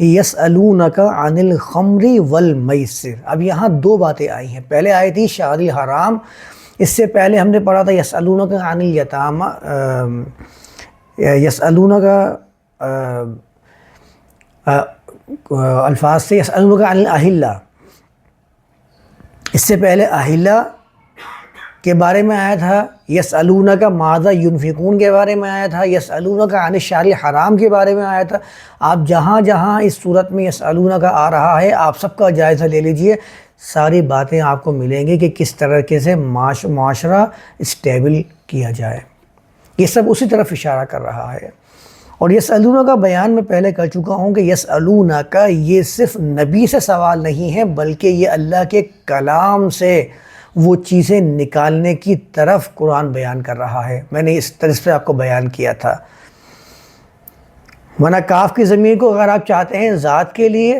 یسألونک عن الخمر والمیسر. اب یہاں دو باتیں آئی ہیں. پہلے آئی تھی شہر الحرام، اس سے پہلے ہم نے پڑھا تھا یسألونک عن الیتامی، یسألونک الفاظ سے یسألونک عن الاہلہ. اس سے پہلے اہلہ کے بارے میں آیا تھا، یسألونک ماذا ینفقون کے بارے میں آیا تھا، یسألونک عن الشہر الحرام کے بارے میں آیا تھا. آپ جہاں جہاں اس صورت میں یسألونک آ رہا ہے آپ سب کا جائزہ لے لیجئے، ساری باتیں آپ کو ملیں گی کہ کس طریقے سے معاشرہ اسٹیبل کیا جائے. یہ سب اسی طرف اشارہ کر رہا ہے. اور یسألونک کا بیان میں پہلے کر چکا ہوں کہ یسألونک یہ صرف نبی سے سوال نہیں ہے، بلکہ یہ اللہ کے کلام سے وہ چیزیں نکالنے کی طرف قرآن بیان کر رہا ہے. میں نے اس طرح سے آپ کو بیان کیا تھا. ورنہ کاف کی ضمیر کو اگر آپ چاہتے ہیں ذات کے لیے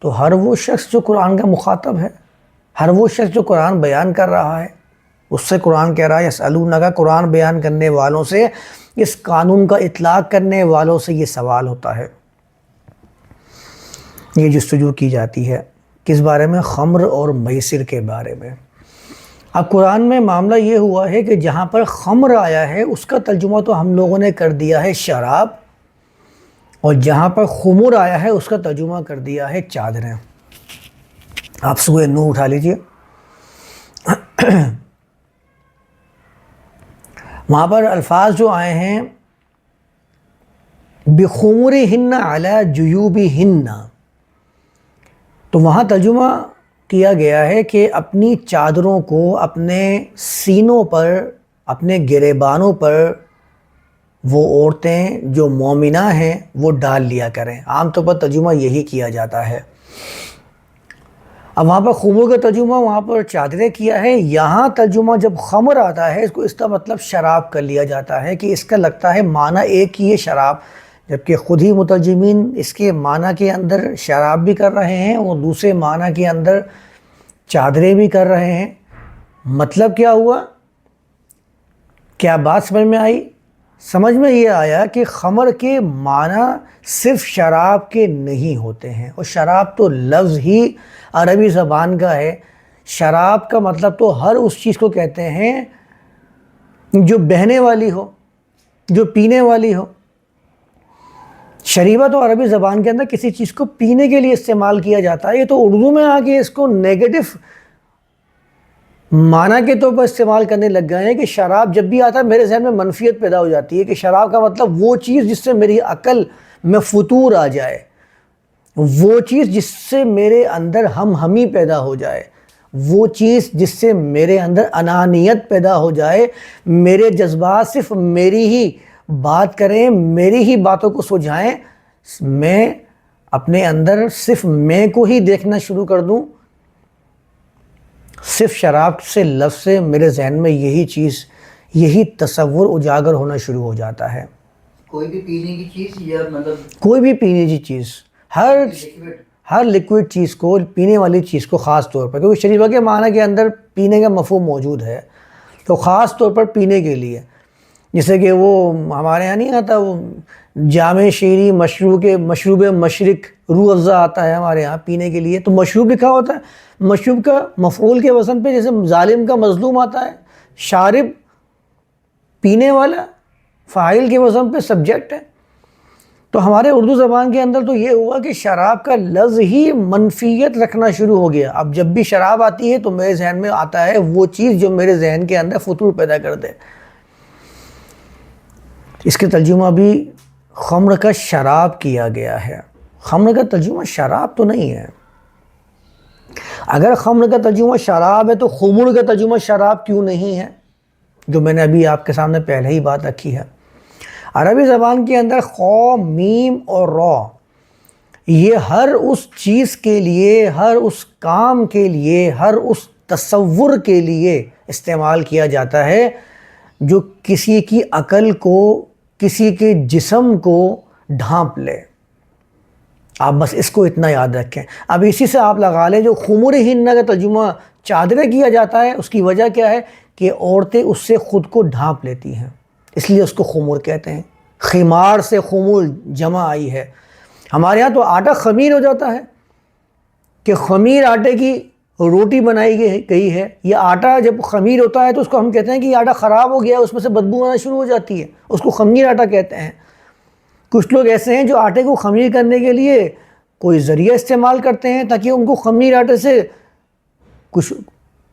تو ہر وہ شخص جو قرآن کا مخاطب ہے، ہر وہ شخص جو قرآن بیان کر رہا ہے، اس سے قرآن کہہ رہا ہے یسألونک، قرآن بیان کرنے والوں سے، اس قانون کا اطلاق کرنے والوں سے یہ سوال ہوتا ہے، یہ جستجو کی جاتی ہے. کس بارے میں؟ خمر اور میسر کے بارے میں. اب قرآن میں معاملہ یہ ہوا ہے کہ جہاں پر خمر آیا ہے اس کا ترجمہ تو ہم لوگوں نے کر دیا ہے شراب، اور جہاں پر خمر آیا ہے اس کا ترجمہ کر دیا ہے چادریں. آپ سورہ نور اٹھا لیجئے، وہاں پر الفاظ جو آئے ہیں بِخُمُرِهِنَّ عَلَى جُيُوبِهِنَّ، تو وہاں ترجمہ کیا گیا ہے کہ اپنی چادروں کو اپنے سینوں پر، اپنے گریبانوں پر وہ عورتیں جو مومنہ ہیں وہ ڈال لیا کریں. عام طور پر ترجمہ یہی کیا جاتا ہے. اب وہاں پر خمر کا ترجمہ وہاں پر چادریں کیا ہے. یہاں ترجمہ جب خمر آتا ہے اس کو اس کا مطلب شراب کر لیا جاتا ہے کہ اس کا لگتا ہے معنی ایک ہی ہے شراب، جبکہ خود ہی مترجمین اس کے معنی کے اندر شراب بھی کر رہے ہیں اور دوسرے معنی کے اندر چادریں بھی کر رہے ہیں. مطلب کیا ہوا؟ کیا بات سمجھ میں آئی؟ سمجھ میں یہ آیا کہ خمر کے معنی صرف شراب کے نہیں ہوتے ہیں، اور شراب تو لفظ ہی عربی زبان کا ہے. شراب کا مطلب تو ہر اس چیز کو کہتے ہیں جو بہنے والی ہو، جو پینے والی ہو. شریبہ تو عربی زبان کے اندر کسی چیز کو پینے کے لیے استعمال کیا جاتا ہے. یہ تو اردو میں آ کے اس کو نیگیٹو معنی کے طور پر استعمال کرنے لگ گئے ہیں کہ شراب جب بھی آتا ہے میرے ذہن میں منفیت پیدا ہو جاتی ہے کہ شراب کا مطلب وہ چیز جس سے میری عقل میں فتور آ جائے، وہ چیز جس سے میرے اندر ہم ہمی پیدا ہو جائے، وہ چیز جس سے میرے اندر انانیت پیدا ہو جائے، میرے جذبات صرف میری ہی بات کریں، میری ہی باتوں کو سجھائیں، میں اپنے اندر صرف میں کو ہی دیکھنا شروع کر دوں. صرف شراب سے لفظ سے میرے ذہن میں یہی چیز، یہی تصور اجاگر ہونا شروع ہو جاتا ہے. کوئی بھی پینے کی چیز یا مطلب کوئی بھی پینے کی چیز، ہر لیکوڈ چیز کو، پینے والی چیز کو خاص طور پر، کیونکہ شریبہ کے معنی کے اندر پینے کا مفہوم موجود ہے، تو خاص طور پر پینے کے لیے. جیسے کہ وہ ہمارے یہاں نہیں آتا وہ جامع شیریں مشروب مشرق روح افزا آتا ہے ہمارے یہاں پینے کے لیے، تو مشروب لکھا ہوتا ہے. مشروب کا مفعول کے وزن پہ جیسے ظالم کا مظلوم آتا ہے، شارب پینے والا، فاعل کے وزن پہ سبجیکٹ ہے. تو ہمارے اردو زبان کے اندر تو یہ ہوا کہ شراب کا لفظ ہی منفیت رکھنا شروع ہو گیا. اب جب بھی شراب آتی ہے تو میرے ذہن میں آتا ہے وہ چیز جو میرے ذہن کے اندر فتور پیدا کر دے. اس کے ترجمہ بھی خمر کا شراب کیا گیا ہے. خمر کا ترجمہ شراب تو نہیں ہے. اگر خمر کا ترجمہ شراب ہے تو خمر کا ترجمہ شراب کیوں نہیں ہے، جو میں نے ابھی آپ کے سامنے پہلے ہی بات رکھی ہے. عربی زبان کے اندر خو، میم اور را یہ ہر اس چیز کے لیے، ہر اس کام کے لیے، ہر اس تصور کے لیے استعمال کیا جاتا ہے جو کسی کی عقل کو، کسی کے جسم کو ڈھانپ لے. آپ بس اس کو اتنا یاد رکھیں. اب اسی سے آپ لگا لیں جو خمرہن کا ترجمہ چادریں کیا جاتا ہے، اس کی وجہ کیا ہے کہ عورتیں اس سے خود کو ڈھانپ لیتی ہیں، اس لیے اس کو خمر کہتے ہیں. خمار سے خمر جمع آئی ہے. ہمارے ہاں تو آٹا خمیر ہو جاتا ہے کہ خمیر آٹے کی روٹی بنائی گئی ہے. یہ آٹا جب خمیر ہوتا ہے تو اس کو ہم کہتے ہیں کہ یہ آٹا خراب ہو گیا ہے، اس میں سے بدبو آنا شروع ہو جاتی ہے، اس کو خمیر آٹا کہتے ہیں. کچھ لوگ ایسے ہیں جو آٹے کو خمیر کرنے کے لیے کوئی ذریعہ استعمال کرتے ہیں تاکہ ان کو خمیر آٹے سے کچھ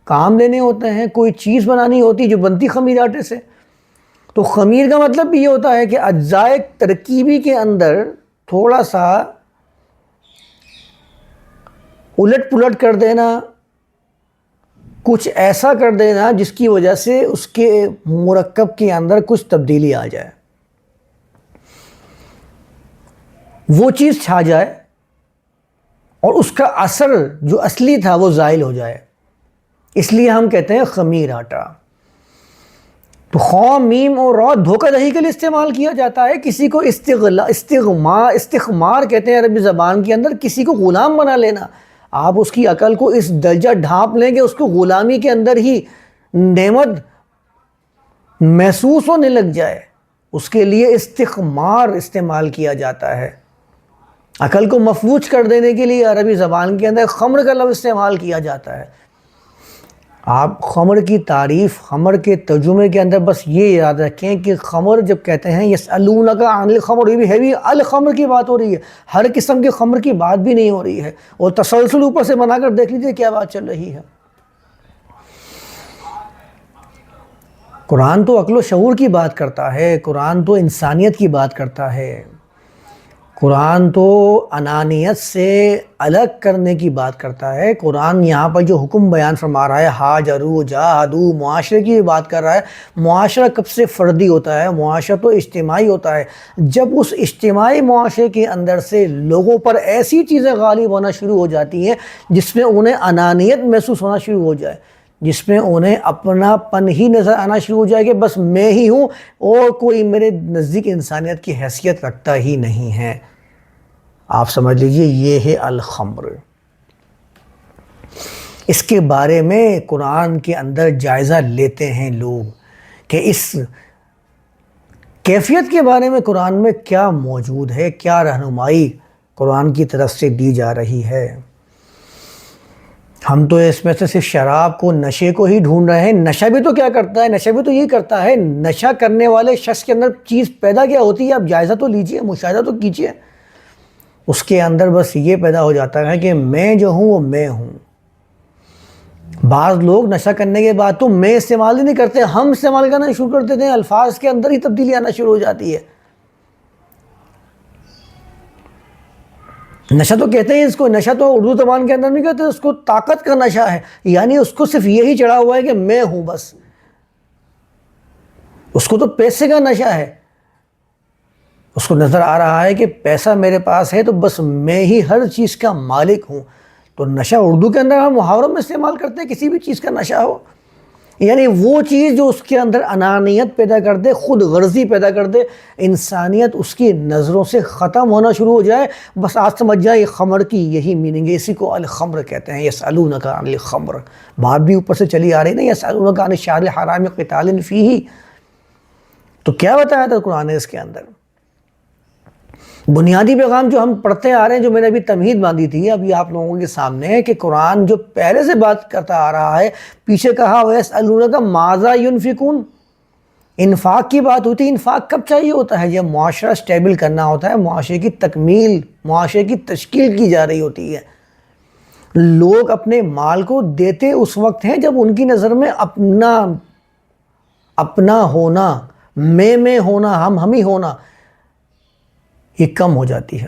کام لینے ہوتے ہیں، کوئی چیز بنانی ہوتی جو بنتی خمیر آٹے سے. تو خمیر کا مطلب بھی یہ ہوتا ہے کہ اجزاء ترکیبی کے اندر تھوڑا سا الٹ پلٹ کر دینا، کچھ ایسا کر دینا جس کی وجہ سے اس کے مرکب کے اندر کچھ تبدیلی آ جائے، وہ چیز چھا جائے اور اس کا اثر جو اصلی تھا وہ زائل ہو جائے. اس لیے ہم کہتے ہیں خمیر آٹا. تو خ میم اور را دھوکہ دہی کے لیے استعمال کیا جاتا ہے. کسی کو استخمار کہتے ہیں عربی زبان کے اندر، کسی کو غلام بنا لینا. آپ اس کی عقل کو اس درجہ ڈھانپ لیں کہ اس کو غلامی کے اندر ہی نعمت محسوس ہونے لگ جائے، اس کے لیے استخمار استعمال کیا جاتا ہے. عقل کو مفلوج کر دینے کے لیے عربی زبان کے اندر خمر کا لفظ استعمال کیا جاتا ہے. آپ خمر کی تعریف، خمر کے ترجمے کے اندر بس یہ یاد رکھیں کہ خمر جب کہتے ہیں یسألونک عن الخمر، یہ بھی ہیوی الخمر کی بات ہو رہی ہے، ہر قسم کے خمر کی بات بھی نہیں ہو رہی ہے. اور تسلسل اوپر سے بنا کر دیکھ لیجئے کیا بات چل رہی ہے. قرآن تو عقل و شعور کی بات کرتا ہے، قرآن تو انسانیت کی بات کرتا ہے، قرآن تو انانیت سے الگ کرنے کی بات کرتا ہے. قرآن یہاں پر جو حکم بیان فرما رہا ہے، ہاجروا جاہدوا، معاشرے کی بات کر رہا ہے. معاشرہ کب سے فردی ہوتا ہے؟ معاشرہ تو اجتماعی ہوتا ہے. جب اس اجتماعی معاشرے کے اندر سے لوگوں پر ایسی چیزیں غالب ہونا شروع ہو جاتی ہیں جس میں انہیں انانیت محسوس ہونا شروع ہو جائے، جس میں انہیں اپنا پن ہی نظر آنا شروع ہو جائے کہ بس میں ہی ہوں اور کوئی میرے نزدیک انسانیت کی حیثیت رکھتا ہی نہیں ہے، آپ سمجھ لیجئے یہ ہے الخمر. اس کے بارے میں قرآن کے اندر جائزہ لیتے ہیں لوگ کہ اس کیفیت کے بارے میں قرآن میں کیا موجود ہے، کیا رہنمائی قرآن کی طرف سے دی جا رہی ہے. ہم تو اس میں سے صرف شراب کو، نشے کو ہی ڈھونڈ رہے ہیں. نشہ بھی تو کیا کرتا ہے؟ نشہ بھی تو یہ کرتا ہے. نشہ کرنے والے شخص کے اندر چیز پیدا کیا ہوتی ہے؟ آپ جائزہ تو لیجئے، مشاہدہ تو کیجئے. اس کے اندر بس یہ پیدا ہو جاتا ہے کہ میں جو ہوں وہ میں ہوں. بعض لوگ نشہ کرنے کے بعد تو میں استعمال ہی نہیں کرتے، ہم استعمال کرنا شروع کر دیتے ہیں، الفاظ کے اندر ہی تبدیلی آنا شروع ہو جاتی ہے. نشہ تو کہتے ہیں اس کو، نشہ تو اردو زبان کے اندر نہیں کہتے، اس کو طاقت کا نشہ ہے. یعنی اس کو صرف یہی چڑھا ہوا ہے کہ میں ہوں بس. اس کو تو پیسے کا نشہ ہے، اس کو نظر آ رہا ہے کہ پیسہ میرے پاس ہے تو بس میں ہی ہر چیز کا مالک ہوں. تو نشہ اردو کے اندر ہم محاوروں میں استعمال کرتے ہیں، کسی بھی چیز کا نشہ ہو، یعنی وہ چیز جو اس کے اندر انانیت پیدا کر دے، خود غرضی پیدا کر دے، انسانیت اس کی نظروں سے ختم ہونا شروع ہو جائے. بس آج سمجھ جائے یہ خمر کی یہی میننگ ہے، اسی کو الخمر کہتے ہیں. یسألونک عن الخمر، بات بھی اوپر سے چلی آ رہی نا، یسألونک عن الشہر الحرام قتال فیہ. تو کیا بتایا تھا قرآن نے اس کے اندر؟ بنیادی پیغام جو ہم پڑھتے آ رہے ہیں، جو میں نے ابھی تمہید باندھی تھی ابھی آپ لوگوں کے سامنے ہے، کہ قرآن جو پہلے سے بات کرتا آ رہا ہے، پیچھے کہا وَيَسْأَلُونَكَ مَاذَا يُنْفِقُونَ، انفاق کی بات ہوتی ہے. انفاق کب چاہیے ہوتا ہے؟ جب معاشرہ سٹیبل کرنا ہوتا ہے، معاشرے کی تکمیل، معاشرے کی تشکیل کی جا رہی ہوتی ہے. لوگ اپنے مال کو دیتے اس وقت ہیں جب ان کی نظر میں اپنا ہونا، میں ہونا، ہم ہی ہونا یہ کم ہو جاتی ہے.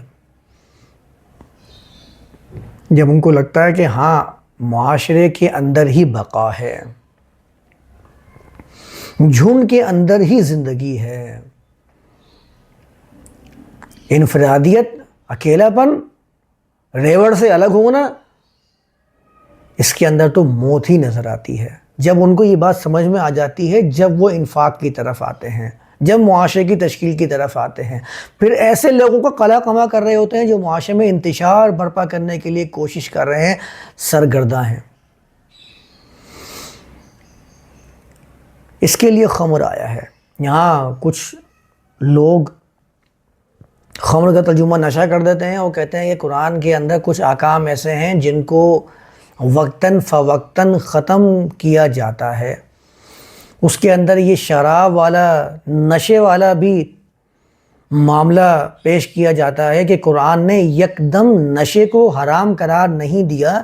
جب ان کو لگتا ہے کہ ہاں معاشرے کے اندر ہی بقا ہے، جھنڈ کے اندر ہی زندگی ہے، انفرادیت، اکیلا پن، ریوڑ سے الگ ہونا، اس کے اندر تو موت ہی نظر آتی ہے. جب ان کو یہ بات سمجھ میں آ جاتی ہے، جب وہ انفاق کی طرف آتے ہیں، جب معاشرے کی تشکیل کی طرف آتے ہیں، پھر ایسے لوگوں کو قلع کما کر رہے ہوتے ہیں جو معاشرے میں انتشار برپا کرنے کے لیے کوشش کر رہے ہیں، سرگرداں ہیں. اس کے لیے خمر آیا ہے. یہاں کچھ لوگ خمر کا ترجمہ نشہ کر دیتے ہیں، وہ کہتے ہیں کہ قرآن کے اندر کچھ احکام ایسے ہیں جن کو وقتاً فوقتاً ختم کیا جاتا ہے. اس کے اندر یہ شراب والا، نشے والا بھی معاملہ پیش کیا جاتا ہے کہ قرآن نے یکدم نشے کو حرام قرار نہیں دیا،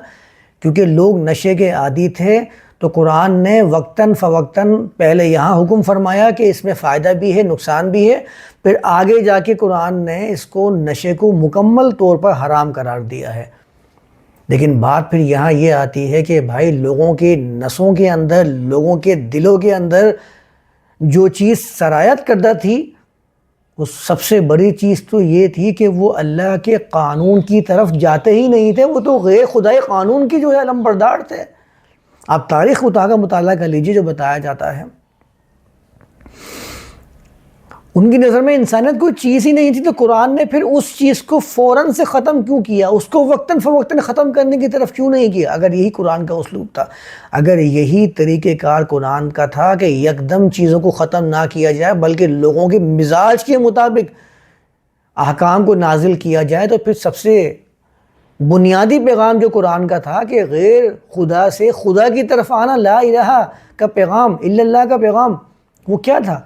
کیونکہ لوگ نشے کے عادی تھے، تو قرآن نے وقتاً فوقتاً پہلے یہاں حکم فرمایا کہ اس میں فائدہ بھی ہے نقصان بھی ہے، پھر آگے جا کے قرآن نے اس کو نشے کو مکمل طور پر حرام قرار دیا ہے. لیکن بات پھر یہاں یہ آتی ہے کہ بھائی لوگوں کے نسوں کے اندر، لوگوں کے دلوں کے اندر جو چیز سرایت کردہ تھی، وہ سب سے بڑی چیز تو یہ تھی کہ وہ اللہ کے قانون کی طرف جاتے ہی نہیں تھے، وہ تو غیر خدائی قانون کی جو ہے علمبردار تھے. آپ تاریخ خدا کا مطالعہ کر لیجئے، جو بتایا جاتا ہے ان کی نظر میں انسانیت کوئی چیز ہی نہیں تھی، تو قرآن نے پھر اس چیز کو فوراً سے ختم کیوں کیا، اس کو وقتاً فوقتاً ختم کرنے کی طرف کیوں نہیں کیا؟ اگر یہی قرآن کا اسلوب تھا، اگر یہی طریقہ کار قرآن کا تھا کہ یکدم چیزوں کو ختم نہ کیا جائے بلکہ لوگوں کے مزاج کے مطابق احکام کو نازل کیا جائے، تو پھر سب سے بنیادی پیغام جو قرآن کا تھا کہ غیر خدا سے خدا کی طرف آنا، لا الہ کا پیغام، الا اللہ کا پیغام، وہ کیا تھا؟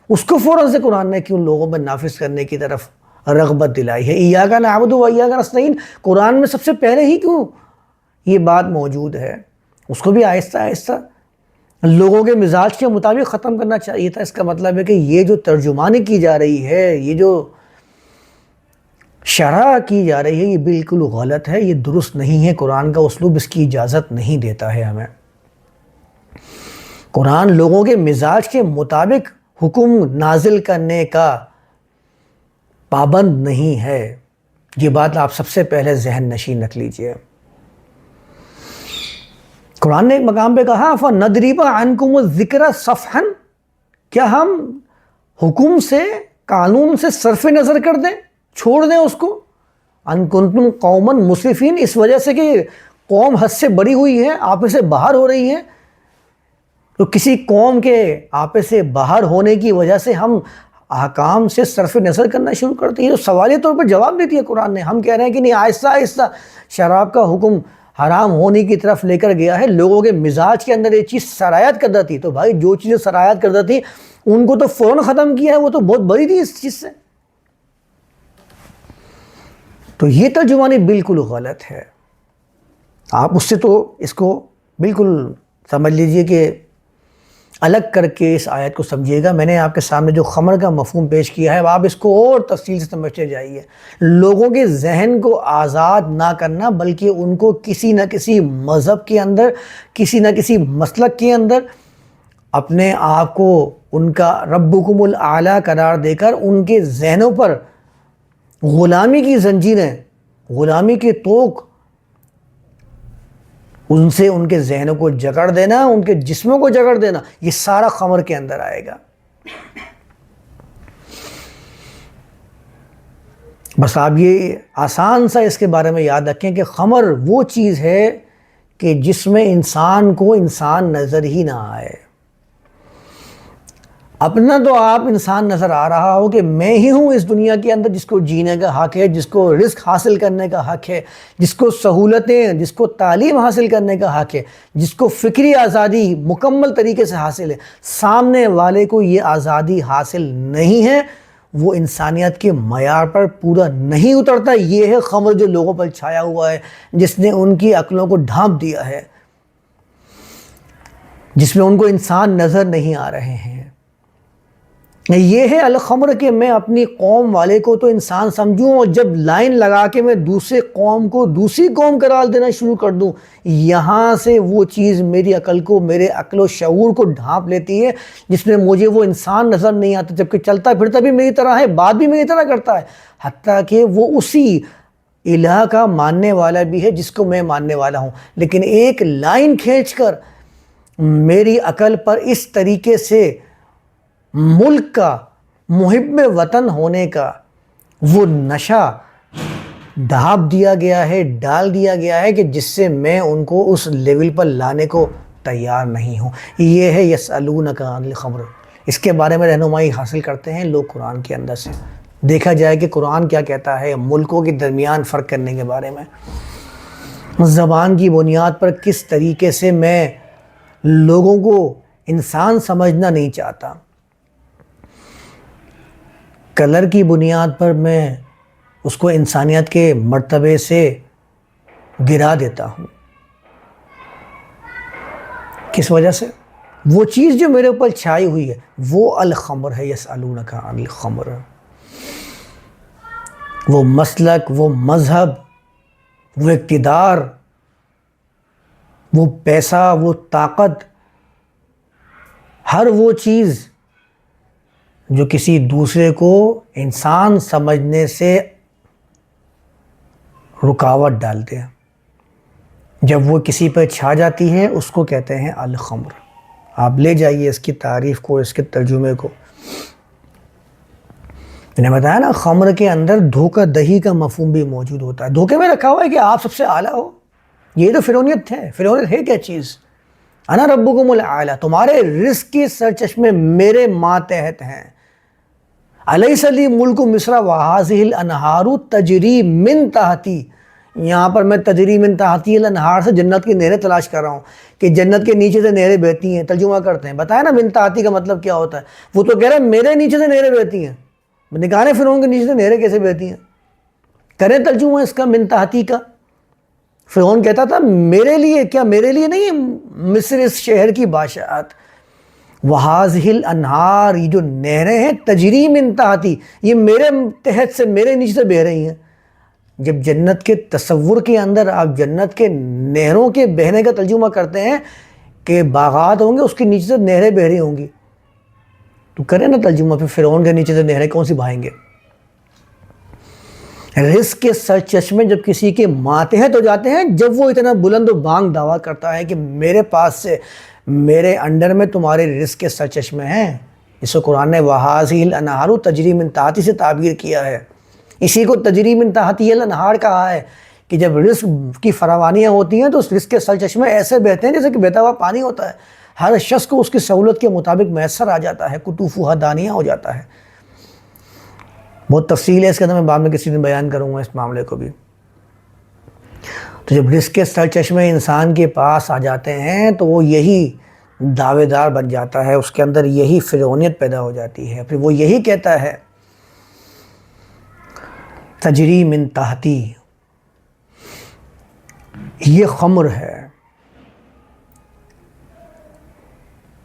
اس کو فوراً سے قرآن نے کیوں لوگوں میں نافذ کرنے کی طرف رغبت دلائی ہے؟ ایاک نعبد و ایاک نستعین قرآن میں سب سے پہلے ہی کیوں یہ بات موجود ہے؟ اس کو بھی آہستہ آہستہ لوگوں کے مزاج کے مطابق ختم کرنا چاہیے تھا. اس کا مطلب ہے کہ یہ جو ترجمانی کی جا رہی ہے، یہ جو شرح کی جا رہی ہے، یہ بالکل غلط ہے، یہ درست نہیں ہے. قرآن کا اسلوب اس کی اجازت نہیں دیتا ہے ہمیں. قرآن لوگوں کے مزاج کے مطابق حکم نازل کرنے کا پابند نہیں ہے. یہ بات آپ سب سے پہلے ذہن نشین رکھ لیجئے. قرآن نے ایک مقام پہ کہا فَنَضْرِبَ عَنْكُمُ الذِّكْرَ صَفْحًا، کیا ہم حکم سے، قانون سے صرف نظر کر دیں، چھوڑ دیں اس کو؟ ان کنتم قوما مسرفین، اس وجہ سے کہ قوم حد سے بڑی ہوئی ہے، آپے سے باہر ہو رہی ہے. تو کسی قوم کے آپے سے باہر ہونے کی وجہ سے ہم احکام سے صرف نظر کرنا شروع کرتے ہیں. تو سوالیہ طور پر جواب دیتی ہے قرآن نے. ہم کہہ رہے ہیں کہ نہیں، آہستہ آہستہ شراب کا حکم حرام ہونے کی طرف لے کر گیا ہے. لوگوں کے مزاج کے اندر یہ چیز سرایت کردہ تھی، تو بھائی جو چیزیں سرایت کردہ تھی ان کو تو فوراً ختم کیا ہے، وہ تو بہت بڑی تھی اس چیز سے. تو یہ ترجمانی بالکل غلط ہے. آپ اس سے تو اس کو بالکل سمجھ لیجئے کہ الگ کر کے اس آیت کو سمجھیے گا. میں نے آپ کے سامنے جو خمر کا مفہوم پیش کیا ہے، آپ اس کو اور تفصیل سے سمجھتے جائیے. لوگوں کے ذہن کو آزاد نہ کرنا، بلکہ ان کو کسی نہ کسی مذہب کے اندر، کسی نہ کسی مسلک کے اندر اپنے آپ کو ان کا ربکم الاعلیٰ قرار دے کر ان کے ذہنوں پر غلامی کی زنجیریں، غلامی کے طوق ان سے ان کے ذہنوں کو جکڑ دینا، ان کے جسموں کو جکڑ دینا، یہ سارا خمر کے اندر آئے گا. بس آپ یہ آسان سا اس کے بارے میں یاد رکھیں کہ خمر وہ چیز ہے کہ جس میں انسان کو انسان نظر ہی نہ آئے. اپنا تو آپ انسان نظر آ رہا ہو کہ میں ہی ہوں اس دنیا کے اندر جس کو جینے کا حق ہے، جس کو رزق حاصل کرنے کا حق ہے، جس کو سہولتیں، جس کو تعلیم حاصل کرنے کا حق ہے، جس کو فکری آزادی مکمل طریقے سے حاصل ہے. سامنے والے کو یہ آزادی حاصل نہیں ہے، وہ انسانیت کے معیار پر پورا نہیں اترتا. یہ ہے خمر جو لوگوں پر چھایا ہوا ہے، جس نے ان کی عقلوں کو ڈھانپ دیا ہے، جس میں ان کو انسان نظر نہیں آ رہے ہیں. یہ ہے الخمر کہ میں اپنی قوم والے کو تو انسان سمجھوں، اور جب لائن لگا کے میں دوسرے قوم کو دوسری قوم قرار دینا شروع کر دوں، یہاں سے وہ چیز میری عقل کو، میرے عقل و شعور کو ڈھانپ لیتی ہے، جس میں مجھے وہ انسان نظر نہیں آتا، جبکہ چلتا پھرتا بھی میری طرح ہے، بات بھی میری طرح کرتا ہے، حتیٰ کہ وہ اسی الہ کا ماننے والا بھی ہے جس کو میں ماننے والا ہوں. لیکن ایک لائن کھینچ کر میری عقل پر اس طریقے سے ملک کا، محب وطن ہونے کا وہ نشہ ڈھانپ دیا گیا ہے، ڈال دیا گیا ہے کہ جس سے میں ان کو اس لیول پر لانے کو تیار نہیں ہوں. یہ ہے یسألونک عن الخمر. اس کے بارے میں رہنمائی حاصل کرتے ہیں لوگ قرآن کے اندر سے. دیکھا جائے کہ قرآن کیا کہتا ہے ملکوں کے درمیان فرق کرنے کے بارے میں، زبان کی بنیاد پر کس طریقے سے میں لوگوں کو انسان سمجھنا نہیں چاہتا، کلر کی بنیاد پر میں اس کو انسانیت کے مرتبے سے گرا دیتا ہوں۔ کس وجہ سے؟ وہ چیز جو میرے اوپر چھائی ہوئی ہے وہ الخمر ہے، یسألونک عن الخمر، وہ مسلک، وہ مذہب، وہ اقتدار، وہ پیسہ، وہ طاقت، ہر وہ چیز جو کسی دوسرے کو انسان سمجھنے سے رکاوٹ ڈالتے ہیں، جب وہ کسی پہ چھا جاتی ہے اس کو کہتے ہیں الخمر۔ آپ لے جائیے اس کی تعریف کو، اس کے ترجمے کو۔ میں نے بتایا نا خمر کے اندر دھوکہ دہی کا مفہوم بھی موجود ہوتا ہے، دھوکے میں رکھا ہوا ہے کہ آپ سب سے اعلیٰ ہو۔ یہ تو فرعونیت ہے۔ فرعونیت ہے کیا چیز؟ انا ربکم الاعلی، تمہارے رزق کے سرچشمے میرے ماتحت ہیں۔ الیس لی ملک مصر وہذہ الانہار تجری من تحتی، یہاں پر میں تجری من تحتی الانہار سے جنت کی نہریں تلاش کر رہا ہوں کہ جنت کے نیچے سے نہریں بہتی ہیں۔ ترجمہ کرتے ہیں، بتایا نا من تحتی کا مطلب کیا ہوتا ہے، وہ تو کہہ رہا ہے میرے نیچے سے نہریں بہتی ہیں۔ نگاہ فرعون کے نیچے سے نہریں کیسے بہتی ہیں؟ کریں ترجمہ اس کا من تحتی کا۔ فرعون کہتا تھا میرے لیے، کیا میرے لیے نہیں، مصر اس شہر کی بادشاہت، وہذہ الانہار، یہ جو نہریں ہیں تجری من تحتی، یہ میرے تحت سے، میرے نیچے سے بہہ رہی ہیں۔ جب جنت کے تصور کے اندر آپ جنت کے نہروں کے بہنے کا ترجمہ کرتے ہیں کہ باغات ہوں گے اس کے نیچے سے نہریں بہہ رہی ہوں گی، تو کریں نا ترجمہ، پھر فرعون کے نیچے سے نہریں کون سی بہائیں گے؟ رزق کے سرچشمے جب کسی کے ماتحت ہو جاتے ہیں، جب وہ اتنا بلند و بانگ دعویٰ کرتا ہے کہ میرے پاس سے، میرے انڈر میں تمہارے رزق کے سرچشمے ہیں، اس کو قرآن نے وہذہ الانہار تجری من تحتی سے تعبیر کیا ہے۔ اسی کو تجری من تحتی الانہار کہا ہے کہ جب رزق کی فراوانیاں ہوتی ہیں تو اس رزق کے سرچشمے ایسے بہتے ہیں جیسے کہ بہتا ہوا پانی ہوتا ہے، ہر شخص کو اس کی سہولت کے مطابق میسر آ جاتا ہے، قطوفها دانیہ ہو جاتا ہے۔ بہت تفصیل ہے اس کے اندر، میں بعد میں کسی دن بیان کروں گا اس معاملے کو بھی۔ تو جب رزق کے سرچشمے انسان کے پاس آ جاتے ہیں تو وہ یہی دعوے دار بن جاتا ہے، اس کے اندر یہی فرعونیت پیدا ہو جاتی ہے، پھر وہ یہی کہتا ہے تجری من تحتی، یہ خمر ہے،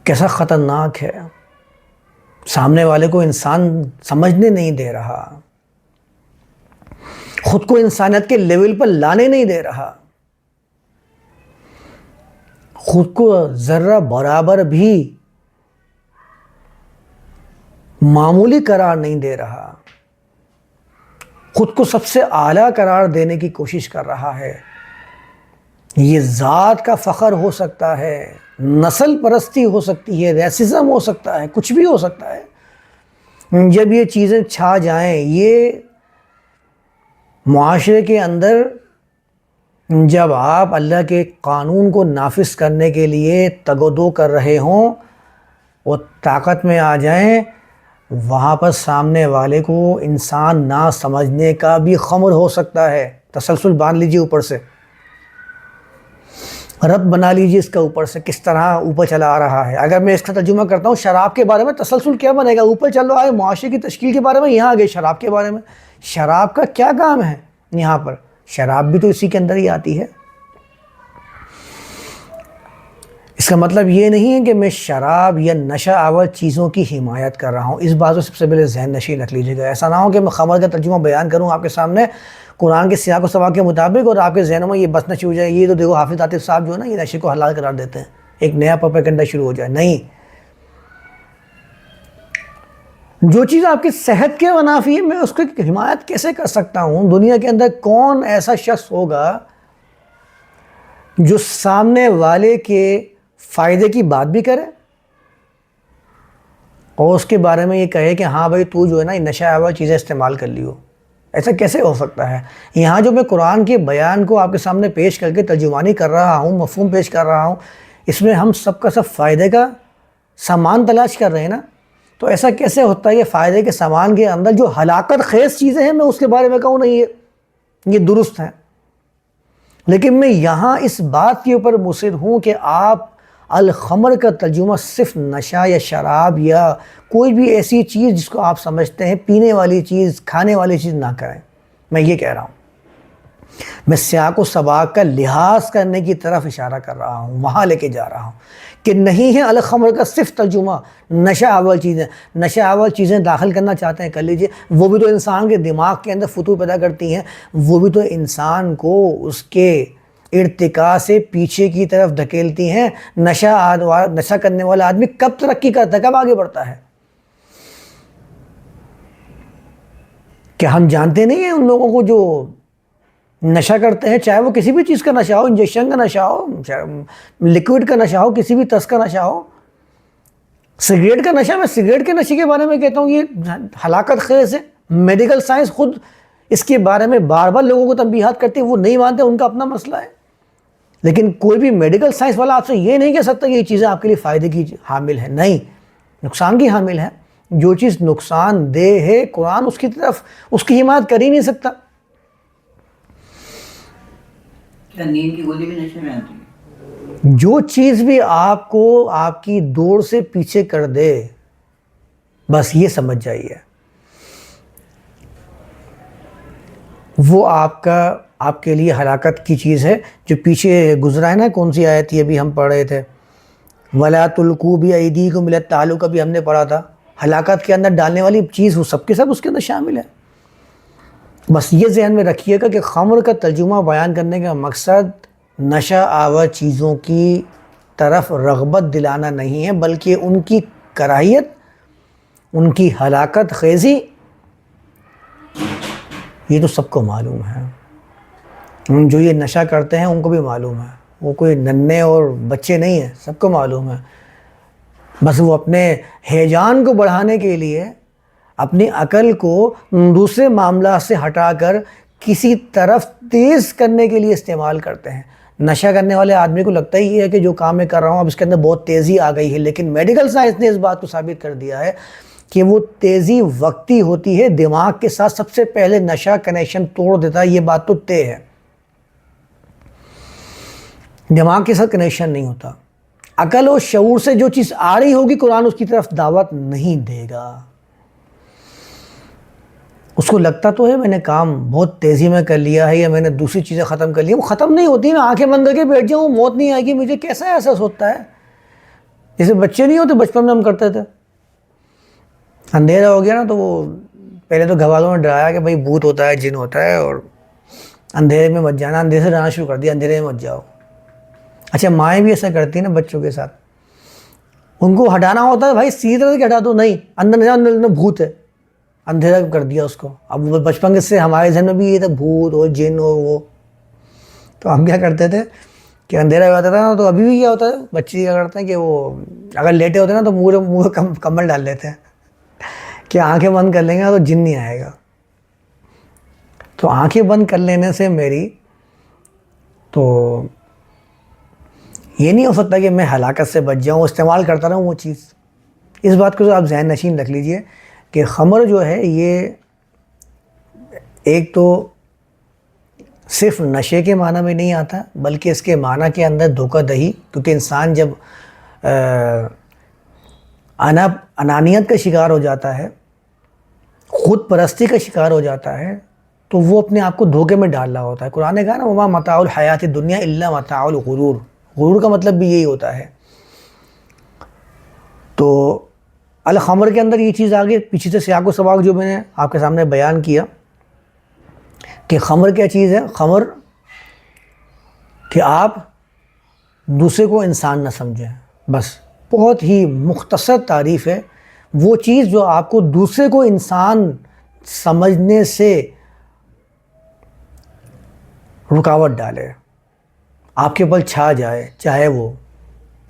کیسا خطرناک ہے، سامنے والے کو انسان سمجھنے نہیں دے رہا، خود کو انسانیت کے لیول پر لانے نہیں دے رہا، خود کو ذرہ برابر بھی معمولی قرار نہیں دے رہا، خود کو سب سے اعلیٰ قرار دینے کی کوشش کر رہا ہے۔ یہ ذات کا فخر ہو سکتا ہے، نسل پرستی ہو سکتی ہے، ریسزم ہو سکتا ہے، کچھ بھی ہو سکتا ہے۔ جب یہ چیزیں چھا جائیں، یہ معاشرے کے اندر جب آپ اللہ کے قانون کو نافذ کرنے کے لیے تگ و دو کر رہے ہوں، وہ طاقت میں آ جائیں، وہاں پر سامنے والے کو انسان نہ سمجھنے کا بھی خمر ہو سکتا ہے۔ تسلسل باندھ لیجیے اوپر سے، رب بنا لیجیے اس کا اوپر سے، کس طرح اوپر چلا آ رہا ہے۔ اگر میں اس کا ترجمہ کرتا ہوں شراب کے بارے میں، تسلسل کیا بنے گا؟ اوپر چل رہا ہے معاشرے کی تشکیل کے بارے میں، یہاں آگے شراب کے بارے میں۔ شراب کا کیا کام ہے یہاں پر؟ شراب بھی تو اسی کے اندر ہی آتی ہے۔ اس کا مطلب یہ نہیں ہے کہ میں شراب یا نشہ آور چیزوں کی حمایت کر رہا ہوں، اس بات کو سب سے پہلے ذہن نشین رکھ لیجیے گا۔ ایسا نہ ہو کہ میں خمر کا ترجمہ بیان کروں آپ کے سامنے قرآن کے سیاق و سباق کے مطابق اور آپ کے ذہنوں میں یہ بس نہ شروع ہو جائے، یہ تو دیکھو حافظ عاطف صاحب جو ہے نا یہ نشے کو حلال قرار دیتے ہیں، ایک نیا پروپیگنڈا شروع ہو جائے۔ نہیں، جو چیز آپ کی صحت کے منافی ہے میں اس کی حمایت کیسے کر سکتا ہوں؟ دنیا کے اندر کون ایسا شخص ہوگا جو سامنے والے کے فائدے کی بات بھی کرے اور اس کے بارے میں یہ کہے کہ ہاں بھائی تو جو ہے نا یہ نشہ آور چیزیں استعمال کر لیو؟ ایسا کیسے ہو سکتا ہے؟ یہاں جو میں قرآن کے بیان کو آپ کے سامنے پیش کر کے ترجمانی کر رہا ہوں، مفہوم پیش کر رہا ہوں، اس میں ہم سب کا سب فائدے کا سامان تلاش کر رہے ہیں نا۔ تو ایسا کیسے ہوتا ہے کہ فائدے کے سامان کے اندر جو ہلاکت خیز چیزیں ہیں میں اس کے بارے میں کہوں نہیں یہ درست ہے، لیکن میں یہاں اس بات کے اوپر مصر ہوں کہ آپ الخمر کا ترجمہ صرف نشہ یا شراب یا کوئی بھی ایسی چیز جس کو آپ سمجھتے ہیں پینے والی چیز، کھانے والی چیز نہ کریں۔ میں یہ کہہ رہا ہوں، میں سیاق و سباق کا لحاظ کرنے کی طرف اشارہ کر رہا ہوں، وہاں لے کے جا رہا ہوں کہ نہیں ہے الخمر کا صرف ترجمہ نشہ آور چیزیں۔ نشہ آور چیزیں داخل کرنا چاہتے ہیں کر لیجئے، وہ بھی تو انسان کے دماغ کے اندر فتور پیدا کرتی ہیں، وہ بھی تو انسان کو اس کے ارتقاء سے پیچھے کی طرف دھکیلتی ہیں۔ نشہ کرنے والا آدمی کب ترقی کرتا ہے، کب آگے بڑھتا ہے؟ کیا ہم جانتے نہیں ہیں ان لوگوں کو جو نشہ کرتے ہیں، چاہے وہ کسی بھی چیز کا نشہ ہو، انجیکشن کا نشہ ہو، لیکوڈ کا نشہ ہو، کسی بھی طرز کا نشہ ہو، سگریٹ کا نشہ، میں سگریٹ کے نشے کے بارے میں کہتا ہوں یہ ہلاکت خیز ہے۔ میڈیکل سائنس خود اس کے بارے میں بار بار لوگوں کو تنبیہات کرتی ہے، وہ نہیں مانتے، ان کا اپنا مسئلہ ہے، لیکن کوئی بھی میڈیکل سائنس والا آپ سے یہ نہیں کہہ سکتا کہ یہ چیزیں آپ کے لیے فائدے کی حامل ہے، نہیں، نقصان کی حامل ہے۔ جو چیز نقصان دہ ہے قرآن اس کی طرف اس کی حمایت کر ہی نہیں سکتا۔ کیا نیند کی گولی بھی نشے میں آتی ہے؟ جو چیز بھی آپ کو آپ کی دوڑ سے پیچھے کر دے، بس یہ سمجھ جائیے وہ آپ کے لیے ہلاکت کی چیز ہے۔ جو پیچھے گزرا ہے نا، کون سی آیت تھی ابھی ہم پڑھ رہے تھے، وَلَا تُلْقُوا بِأَيْدِيكُمْ إِلَى التَّهْلُكَةِ، بھی ہم نے پڑھا تھا، ہلاکت کے اندر ڈالنے والی چیز وہ سب کے سب اس کے اندر شامل ہے۔ بس یہ ذہن میں رکھیے گا کہ خمر کا ترجمہ بیان کرنے کا مقصد نشہ آور چیزوں کی طرف رغبت دلانا نہیں ہے، بلکہ ان کی کراہیت، ان کی ہلاکت خیزی، یہ تو سب کو معلوم ہے۔ جو یہ نشہ کرتے ہیں ان کو بھی معلوم ہے، وہ کوئی ننھے اور بچے نہیں ہیں، سب کو معلوم ہے۔ بس وہ اپنے ہیجان کو بڑھانے کے لیے اپنی عقل کو دوسرے معاملات سے ہٹا کر کسی طرف تیز کرنے کے لیے استعمال کرتے ہیں۔ نشہ کرنے والے آدمی کو لگتا ہی ہے کہ جو کام میں کر رہا ہوں اب اس کے اندر بہت تیزی آ گئی ہے، لیکن میڈیکل سائنس نے اس بات کو ثابت کر دیا ہے کہ وہ تیزی وقتی ہوتی ہے، دماغ کے ساتھ سب سے پہلے نشہ کنیکشن توڑ دیتا ہے، یہ بات تو طے ہے۔ دماغ کے ساتھ کنیکشن نہیں ہوتا۔ عقل و شعور سے جو چیز آ رہی ہوگی قرآن اس کی طرف دعوت نہیں دے گا۔ اس کو لگتا تو ہے میں نے کام بہت تیزی میں کر لیا ہے یا میں نے دوسری چیزیں ختم کر لی، وہ ختم نہیں ہوتی، میں آنکھیں بند کر کے بیٹھ جاؤں موت نہیں آئے گی مجھے، کیسا احساس ہوتا ہے؟ جیسے بچے نہیں ہوتے، بچپن میں ہم کرتے تھے، اندھیرا ہو گیا نا تو وہ پہلے تو گھر والوں نے ڈرایا کہ بھائی بھوت ہوتا ہے، جن ہوتا ہے، اور اندھیرے میں مت جانا، اندھیرے سے ڈرانا شروع کر دیا، اندھیرے میں مت جاؤ۔ اچھا مائیں بھی ایسا کرتی ہیں نا بچوں کے ساتھ، ان کو ہٹانا ہوتا ہے بھائی سیدھی طرح سے ہٹا دو، نہیں اندر نہیں جاؤ، اندر بھوت ہے، اندھیرا کر دیا اس کو۔ اب بچپن سے ہمارے ذہن میں بھی یہ تھا بھوت ہو، جن ہو، وہ، تو ہم کیا کرتے تھے کہ اندھیرا ہو جاتا تھا نا تو ابھی بھی کیا ہوتا ہے، بچے کیا کرتے ہیں کہ وہ اگر لیٹے ہوتے ہیں نا تو منہ کمبل ڈال لیتے ہیں کہ آنکھیں بند کر لیں گے تو جن نہیں آئے گا۔ تو آنکھیں بند کر لینے سے میری تو یہ نہیں ہو سکتا کہ میں ہلاکت سے بچ جاؤں، استعمال کرتا رہوں وہ چیز۔ اس بات کو آپ ذہن نشین رکھ لیجئے کہ خمر جو ہے یہ ایک تو صرف نشے کے معنی میں نہیں آتا، بلکہ اس کے معنی کے اندر دھوکہ دہی، کیونکہ انسان جب انانیت کا شکار ہو جاتا ہے، خود پرستی کا شکار ہو جاتا ہے، تو وہ اپنے آپ کو دھوکے میں ڈال رہا ہوتا ہے۔ قرآن نے کہا نا وما متاع الحیات الدنیا الا متاع الغرور، غرور کا مطلب بھی یہی ہوتا ہے۔ تو الخمر کے اندر یہ چیز آگے پیچھے سے سیاق و سباق جو میں نے آپ کے سامنے بیان کیا کہ خمر کیا چیز ہے۔ خمر کہ آپ دوسرے کو انسان نہ سمجھیں، بس بہت ہی مختصر تعریف ہے، وہ چیز جو آپ کو دوسرے کو انسان سمجھنے سے رکاوٹ ڈالے، آپ کے اوپر چھا جائے، چاہے وہ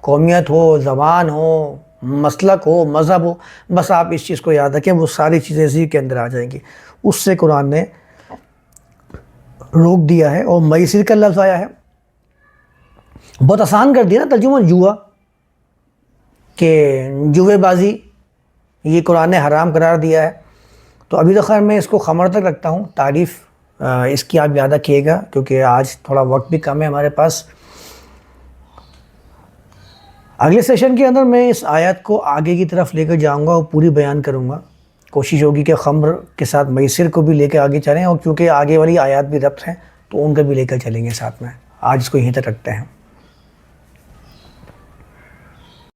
قومیت ہو، زبان ہو، مسلک ہو، مذہب ہو، بس آپ اس چیز کو یاد رکھیں، وہ ساری چیزیں اسی کے اندر آ جائیں گی۔ اس سے قرآن نے روک دیا ہے۔ اور میسر کا لفظ آیا ہے، بہت آسان کر دیا نا ترجمہ، جوا، کہ جوے بازی یہ قرآن نے حرام قرار دیا ہے. تو ابھی تو خیر میں اس کو خمر تک رکھتا ہوں. تعریف اس کی آپ یاد رکھیے گا کیونکہ آج تھوڑا وقت بھی کم ہے ہمارے پاس. اگلے سیشن کے اندر میں اس آیت کو آگے کی طرف لے کر جاؤں گا اور پوری بیان کروں گا. کوشش ہوگی کہ خمر کے ساتھ میسر کو بھی لے کے آگے چلیں، اور کیونکہ آگے والی آیات بھی ربط ہیں تو ان کا بھی لے کر چلیں گے ساتھ میں. آج اس کو یہیں تک رکھتے ہیں.